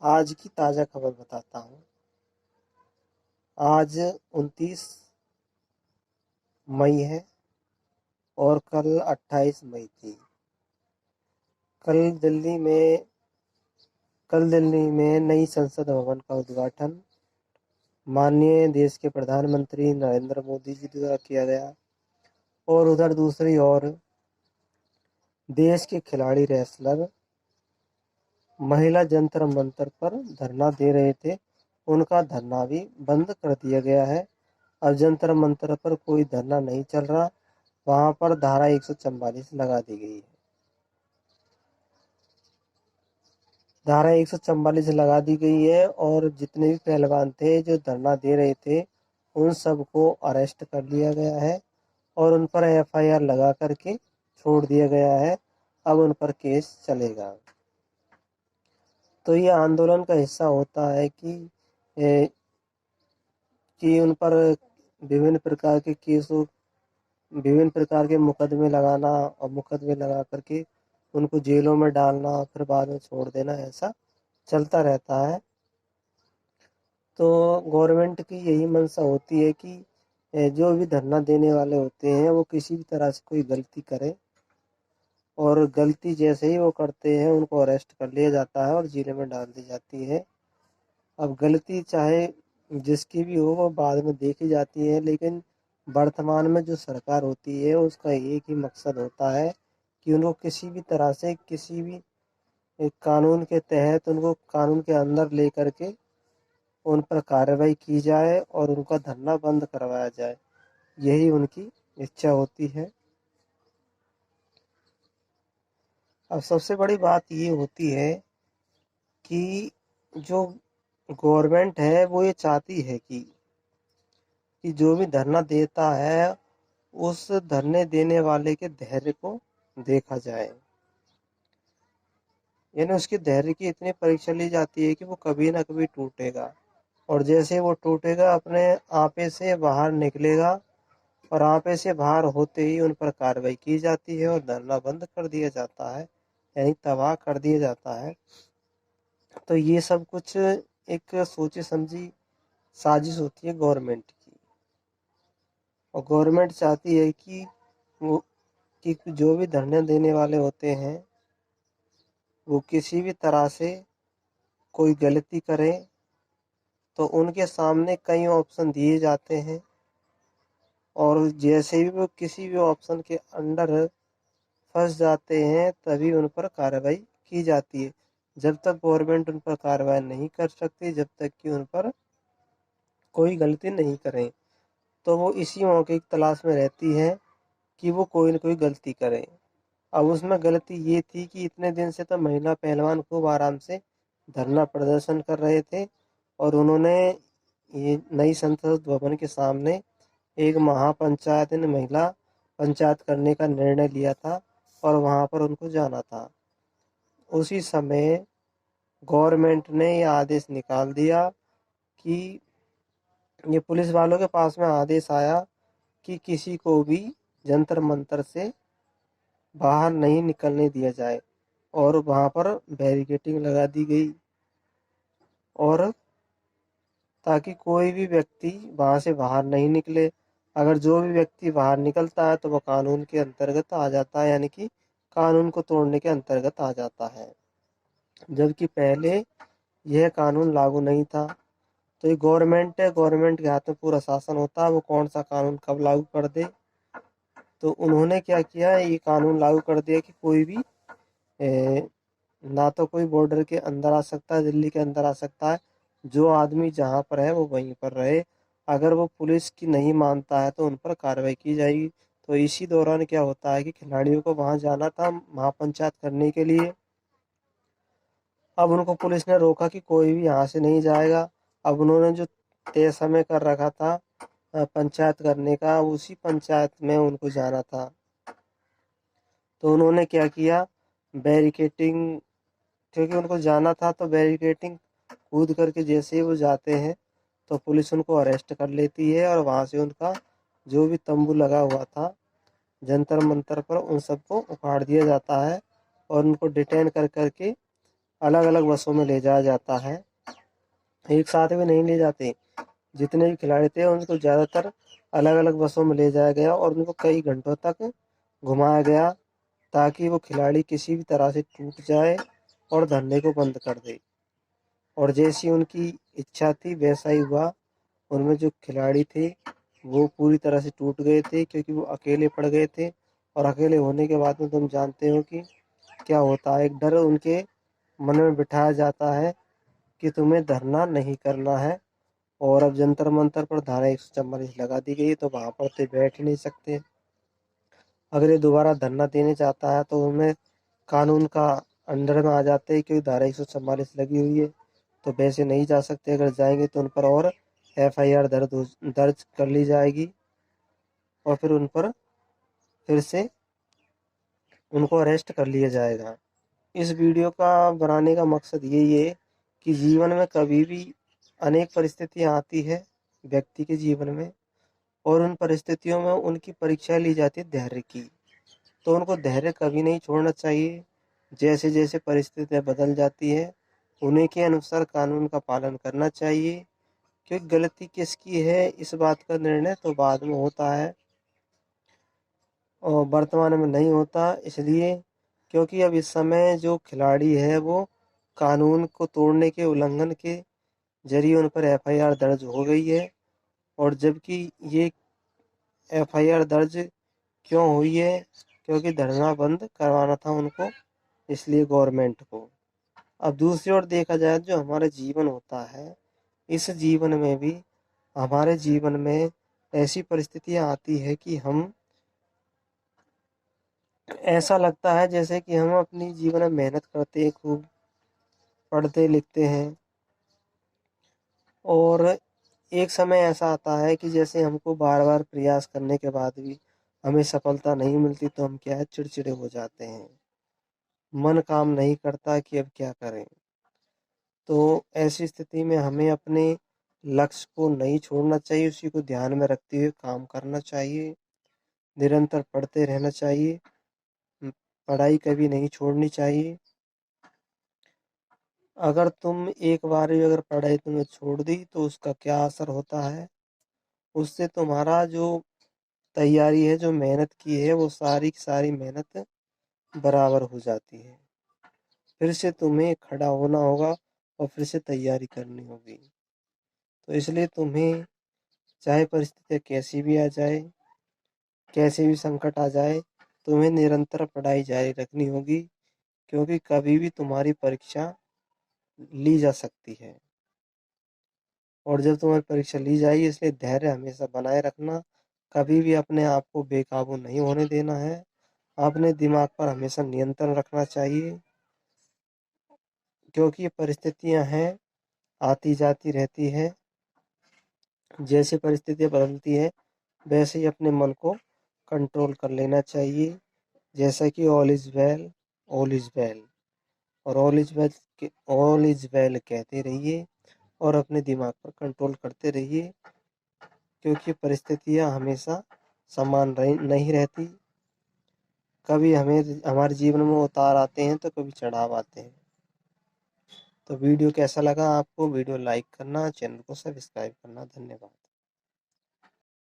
आज की ताज़ा खबर बताता हूँ। आज 29 मई है और कल 28 मई थी। कल दिल्ली में कल दिल्ली में नई संसद भवन का उद्घाटन माननीय देश के प्रधानमंत्री नरेंद्र मोदी जी द्वारा किया गया। और उधर दूसरी ओर देश के खिलाड़ी रेसलर महिला जंतर मंतर पर धरना दे रहे थे। उनका धरना भी बंद कर दिया गया है। अब जंतर मंतर पर कोई धरना नहीं चल रहा। वहां पर धारा 144 लगा दी गई है। धारा 144 लगा दी गई है और जितने भी पहलवान थे जो धरना दे रहे थे उन सबको अरेस्ट कर लिया गया है और उन पर एफआईआर लगा करके छोड़ दिया गया है। अब उन पर केस चलेगा। तो ये आंदोलन का हिस्सा होता है कि उन पर विभिन्न प्रकार के केसों विभिन्न प्रकार के मुकदमे लगाना और मुकदमे लगा करके उनको जेलों में डालना फिर बाद में छोड़ देना, ऐसा चलता रहता है। तो गवर्नमेंट की यही मंशा होती है कि जो भी धरना देने वाले होते हैं वो किसी भी तरह से कोई गलती करें और गलती जैसे ही वो करते हैं उनको अरेस्ट कर लिया जाता है और जेल में डाल दी जाती है। अब गलती चाहे जिसकी भी हो वो बाद में देखी जाती है, लेकिन वर्तमान में जो सरकार होती है उसका एक ही मकसद होता है कि उनको किसी भी तरह से किसी भी एक कानून के तहत उनको कानून के अंदर लेकर के उन पर कार्रवाई की जाए और उनका धरना बंद करवाया जाए। यही उनकी इच्छा होती है। अब सबसे बड़ी बात ये होती है कि जो गवर्नमेंट है वो ये चाहती है कि जो भी धरना देता है उस धरने देने वाले के धैर्य को देखा जाए। यानी उसके धैर्य की इतनी परीक्षा ली जाती है कि वो कभी ना कभी टूटेगा और जैसे वो टूटेगा अपने आपे से बाहर निकलेगा और आपे से बाहर होते ही उन पर कार्रवाई की जाती है और धरना बंद कर दिया जाता है, यानी तबाह कर दिया जाता है। तो ये सब कुछ एक सोची समझी साजिश होती है गवर्नमेंट की। और गवर्नमेंट चाहती है वो कि जो भी धरने देने वाले होते हैं वो किसी भी तरह से कोई गलती करे तो उनके सामने कई ऑप्शन दिए जाते हैं और जैसे भी वो किसी भी ऑप्शन के अंडर फंस जाते हैं तभी उन पर कार्रवाई की जाती है। जब तक गवर्नमेंट उन पर कार्रवाई नहीं कर सकती, जब तक कि उन पर कोई गलती नहीं करें, तो वो इसी मौके की तलाश में रहती है कि वो कोई न कोई गलती करें। अब उसमें गलती ये थी कि इतने दिन से तो महिला पहलवान खूब आराम से धरना प्रदर्शन कर रहे थे और उन्होंने ये नई संसद भवन के सामने एक महापंचायत यानी महिला पंचायत करने का निर्णय लिया था और वहां पर उनको जाना था। उसी समय गवर्नमेंट ने ये आदेश निकाल दिया कि ये पुलिस वालों के पास में आदेश आया कि किसी को भी जंतर मंतर से बाहर नहीं निकलने दिया जाए और वहां पर बैरिकेडिंग लगा दी गई और ताकि कोई भी व्यक्ति वहां से बाहर नहीं निकले। अगर जो भी व्यक्ति बाहर निकलता है तो वह कानून के अंतर्गत आ जाता है, यानी कि कानून को तोड़ने के अंतर्गत आ जाता है, जबकि पहले यह कानून लागू नहीं था। तो ये गवर्नमेंट है, गवर्नमेंट के हाथ में पूरा शासन होता है, वो कौन सा कानून कब लागू कर दे। तो उन्होंने क्या किया, ये कानून लागू कर दिया कि कोई भी ना तो कोई बॉर्डर के अंदर आ सकता है, दिल्ली के अंदर आ सकता है। जो आदमी जहाँ पर है वो वहीं पर रहे। अगर वो पुलिस की नहीं मानता है तो उन पर कार्रवाई की जाएगी। तो इसी दौरान क्या होता है कि खिलाड़ियों को वहाँ जाना था महापंचायत करने के लिए। अब उनको पुलिस ने रोका कि कोई भी यहाँ से नहीं जाएगा। अब उन्होंने जो तय समय कर रखा था पंचायत करने का, उसी पंचायत में उनको जाना था। तो उन्होंने क्या किया, बैरिकेटिंग, क्योंकि उनको जाना था तो बैरिकेटिंग कूद करके जैसे ही वो जाते हैं तो पुलिस उनको अरेस्ट कर लेती है और वहाँ से उनका जो भी तंबू लगा हुआ था जंतर मंतर पर उन सबको उखाड़ दिया जाता है और उनको डिटेन कर करके अलग अलग बसों में ले जाया जाता है, एक साथ भी नहीं ले जाते। जितने भी खिलाड़ी थे उनको ज़्यादातर अलग अलग बसों में ले जाया गया और उनको कई घंटों तक घुमाया गया, ताकि वो खिलाड़ी किसी भी तरह से टूट जाए और धरने को बंद कर दे। और जैसी उनकी इच्छा थी वैसा ही हुआ। उनमें जो खिलाड़ी थे वो पूरी तरह से टूट गए थे, क्योंकि वो अकेले पड़ गए थे। और अकेले होने के बाद में तुम जानते हो कि क्या होता है, एक डर उनके मन में बिठाया जाता है कि तुम्हें धरना नहीं करना है। और अब जंतर मंतर पर धारा 144 लगा दी गई, तो वहां पर तो बैठ ही नहीं सकते। अगर ये दोबारा धरना देने जाता है तो उनमें कानून का अंडर में आ जाते हैं, क्योंकि धारा 144 लगी हुई है, तो वैसे नहीं जा सकते। अगर जाएंगे तो उन पर और FIR दर्ज कर ली जाएगी और फिर उन पर फिर से उनको अरेस्ट कर लिया जाएगा। इस वीडियो का बनाने का मकसद यही है कि जीवन में कभी भी अनेक परिस्थितियां आती है व्यक्ति के जीवन में, और उन परिस्थितियों में उनकी परीक्षा ली जाती है धैर्य की। तो उनको धैर्य कभी नहीं छोड़ना चाहिए। जैसे जैसे परिस्थितियां बदल जाती है उन्हीं के अनुसार कानून का पालन करना चाहिए, क्योंकि गलती किसकी है इस बात का निर्णय तो बाद में होता है और वर्तमान में नहीं होता। इसलिए क्योंकि अब इस समय जो खिलाड़ी है वो कानून को तोड़ने के उल्लंघन के जरिए उन पर FIR दर्ज हो गई है। और जबकि ये FIR दर्ज क्यों हुई है, क्योंकि धरना बंद करवाना था उनको, इसलिए गवर्नमेंट को। अब दूसरी ओर देखा जाए जो हमारा जीवन होता है, इस जीवन में भी हमारे जीवन में ऐसी परिस्थितियां आती है कि हम ऐसा लगता है जैसे कि हम अपनी जीवन में मेहनत करते हैं, खूब पढ़ते लिखते हैं, और एक समय ऐसा आता है कि जैसे हमको बार बार प्रयास करने के बाद भी हमें सफलता नहीं मिलती, तो हम क्या है चिड़चिड़े हो जाते हैं, मन काम नहीं करता कि अब क्या करें। तो ऐसी स्थिति में हमें अपने लक्ष्य को नहीं छोड़ना चाहिए, उसी को ध्यान में रखते हुए काम करना चाहिए, निरंतर पढ़ते रहना चाहिए, पढ़ाई कभी नहीं छोड़नी चाहिए। अगर तुम एक बार भी अगर पढ़ाई तुमने छोड़ दी तो उसका क्या असर होता है, उससे तुम्हारा जो तैयारी है, जो मेहनत की है, वो सारी की सारी मेहनत बराबर हो जाती है। फिर से तुम्हें खड़ा होना होगा और फिर से तैयारी करनी होगी। तो इसलिए तुम्हें चाहे परिस्थितियाँ कैसी भी आ जाए, कैसे भी संकट आ जाए, तुम्हें निरंतर पढ़ाई जारी रखनी होगी, क्योंकि कभी भी तुम्हारी परीक्षा ली जा सकती है। और जब तुम्हारी परीक्षा ली जाएगी, इसलिए धैर्य हमेशा बनाए रखना, कभी भी अपने आप को बेकाबू नहीं होने देना है। अपने दिमाग पर हमेशा नियंत्रण रखना चाहिए, क्योंकि ये परिस्थितियां हैं, आती जाती रहती है। जैसे परिस्थितियां बदलती है वैसे ही अपने मन को कंट्रोल कर लेना चाहिए। जैसा कि all is well, all is well, और ऑल इज वेल कहते रहिए और अपने दिमाग पर कंट्रोल करते रहिए, क्योंकि परिस्थितियां हमेशा नहीं रहती। कभी हमें हमारे जीवन में उतार आते हैं तो कभी चढ़ाव आते हैं। तो वीडियो कैसा लगा आपको, वीडियो लाइक करना, चैनल को सब्सक्राइब करना। धन्यवाद।